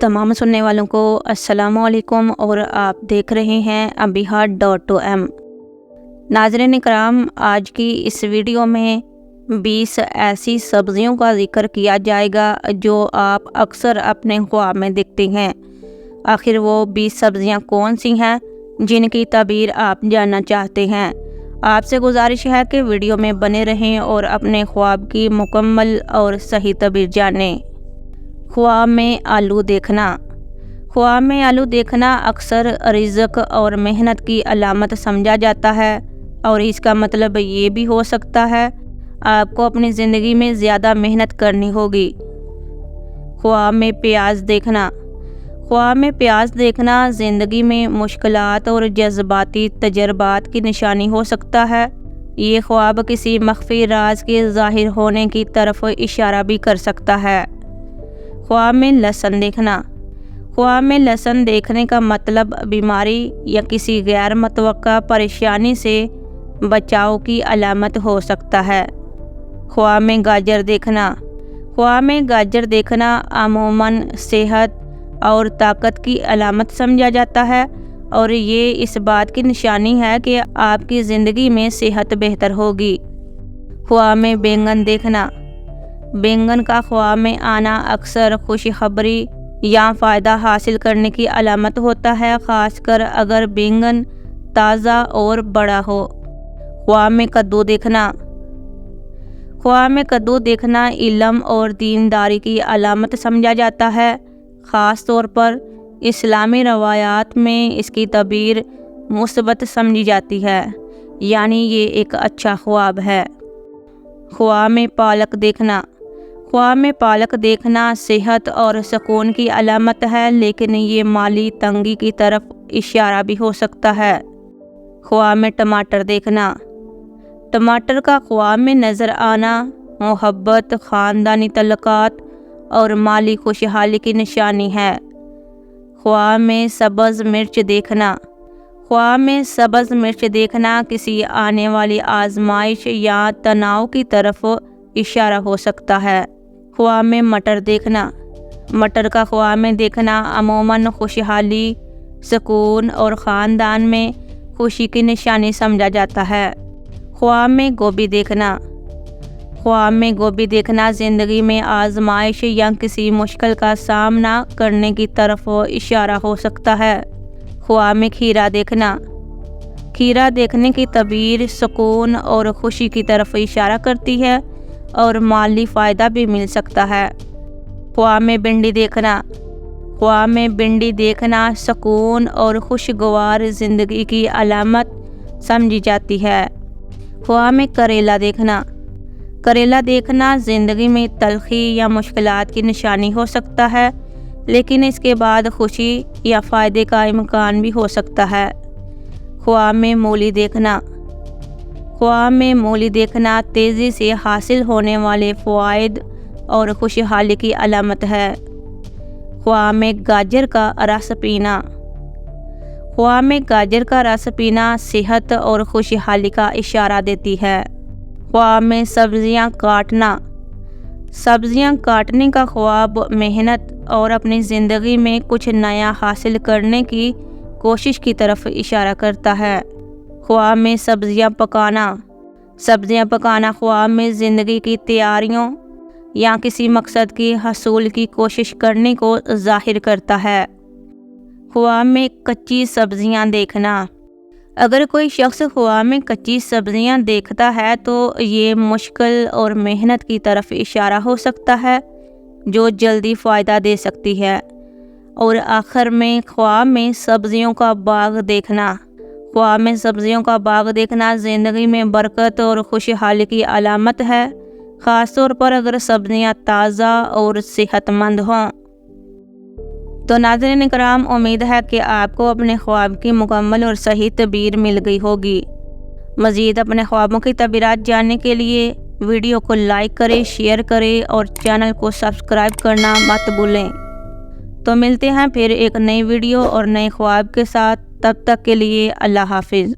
तमाम सुनने वालों को अस्सलाम वालेकुम और आप देख रहे हैं अबीहा.m। नाज़रीन इकराम, आज की इस वीडियो में 20 ऐसी सब्ज़ियों का जिक्र किया जाएगा जो आप अक्सर अपने ख्वाब में देखते हैं। आखिर वो 20 सब्ज़ियां कौन सी हैं जिनकी ताबीर आप जानना चाहते हैं। आपसे गुजारिश है कि वीडियो में बने रहें और अपने ख्वाब की मुकम्मल और सही ताबीर जानें। ख्वाब में आलू देखना। ख्वाब में आलू देखना अक्सर रिज़्क और मेहनत की अलामत समझा जाता है और इसका मतलब ये भी हो सकता है आपको अपनी ज़िंदगी में ज़्यादा मेहनत करनी होगी। ख्वाब में प्याज देखना। ख्वाब में प्याज देखना ज़िंदगी में मुश्किलात और जज्बाती तजर्बात की निशानी हो सकता है। ये ख्वाब किसी मख्फी राज के ज़ाहिर होने की तरफ इशारा भी कर सकता है। ख्वाब में लहसुन देखना। ख्वाब में लहसुन देखने का मतलब बीमारी या किसी गैर मुतवक्का परेशानी से बचाव की अलामत हो सकता है। ख्वाब में गाजर देखना। ख्वाब में गाजर देखना अमूमन सेहत और ताकत की अलामत समझा जाता है और ये इस बात की निशानी है कि आपकी ज़िंदगी में सेहत बेहतर होगी। ख्वाब में बैंगन देखना। बैंगन का ख्वाब में आना अक्सर खुशखबरी या फ़ायदा हासिल करने की अलामत होता है, ख़ासकर अगर बैंगन ताज़ा और बड़ा हो। ख्वाब में कद्दू देखना। ख्वाब में कद्दू देखना इल्म और दीनदारी की अलामत समझा जाता है। ख़ास तौर पर इस्लामी रवायात में इसकी ताबीर मुस्बत समझी जाती है, यानी ये एक अच्छा ख्वाब है। ख्वाब में पालक देखना। ख्वाब में पालक देखना सेहत और सुकून की अलामत है, लेकिन ये माली तंगी की तरफ इशारा भी हो सकता है। ख्वाब में टमाटर देखना। टमाटर का ख्वाब में नज़र आना मोहब्बत, ख़ानदानी तल्लुकात और माली खुशहाली की निशानी है। ख्वाब में सब्ज़ मिर्च देखना। ख्वाब में सब्ज़ मिर्च देखना किसी आने वाली आजमाइश या तनाव की तरफ इशारा हो सकता है। ख्वाब में मटर देखना। मटर का ख्वाब में देखना अमूमन खुशहाली, सुकून और ख़ानदान में खुशी की निशानी समझा जाता है। ख्वाब में गोभी देखना। ख्वाब में गोभी देखना ज़िंदगी में आजमाइश या किसी मुश्किल का सामना करने की तरफ इशारा हो सकता है। ख्वाब में खीरा देखना। खीरा देखने की ताबीर सुकून और खुशी की तरफ इशारा करती है और माली फ़ायदा भी मिल सकता है। ख्वाब में भिंडी देखना। ख्वाब में भिंडी देखना सुकून और खुशगवार ज़िंदगी की अलामत समझी जाती है। ख्वाब में करेला देखना। करेला देखना ज़िंदगी में तलखी या मुश्किलात की निशानी हो सकता है, लेकिन इसके बाद खुशी या फ़ायदे का इम्कान भी हो सकता है। ख्वाब में मूली देखना। ख्वाब में मूली देखना तेज़ी से हासिल होने वाले फ़वाइद और खुशहाली की अलामत है। ख्वाब में गाजर का रस पीना। ख्वाब में गाजर का रस पीना सेहत और खुशहाली का इशारा देती है। ख्वाब में सब्ज़ियां काटना। सब्ज़ियां काटने का ख्वाब मेहनत और अपनी ज़िंदगी में कुछ नया हासिल करने की कोशिश की तरफ इशारा करता है। ख्वाब में सब्ज़ियां पकाना। सब्ज़ियां पकाना ख्वाब में ज़िंदगी की तैयारियों या किसी मकसद की हसूल की कोशिश करने को ज़ाहिर करता है। ख्वाब में कच्ची सब्ज़ियां देखना। अगर कोई शख्स ख्वाब में कच्ची सब्ज़ियां देखता है तो ये मुश्किल और मेहनत की तरफ इशारा हो सकता है जो जल्दी फ़ायदा दे सकती है। और आखिर में ख्वाब में सब्ज़ियों का बाग देखना। ख्वाब में सब्ज़ियों का बाग देखना ज़िंदगी में बरकत और खुशहाली की अलामत है, ख़ास तौर पर अगर सब्ज़ियां ताज़ा और सेहतमंद हों। तो नाज़रीन इकराम, उम्मीद है कि आपको अपने ख्वाब की मुकम्मल और सही ताबीर मिल गई होगी। मज़ीद अपने ख्वाबों की ताबीरात जानने के लिए वीडियो को लाइक करें, शेयर करें और चैनल को सब्सक्राइब करना मत भूलें। तो मिलते हैं फिर एक नई वीडियो और नए ख्वाब के साथ। तब तक के लिए अल्लाह हाफिज़।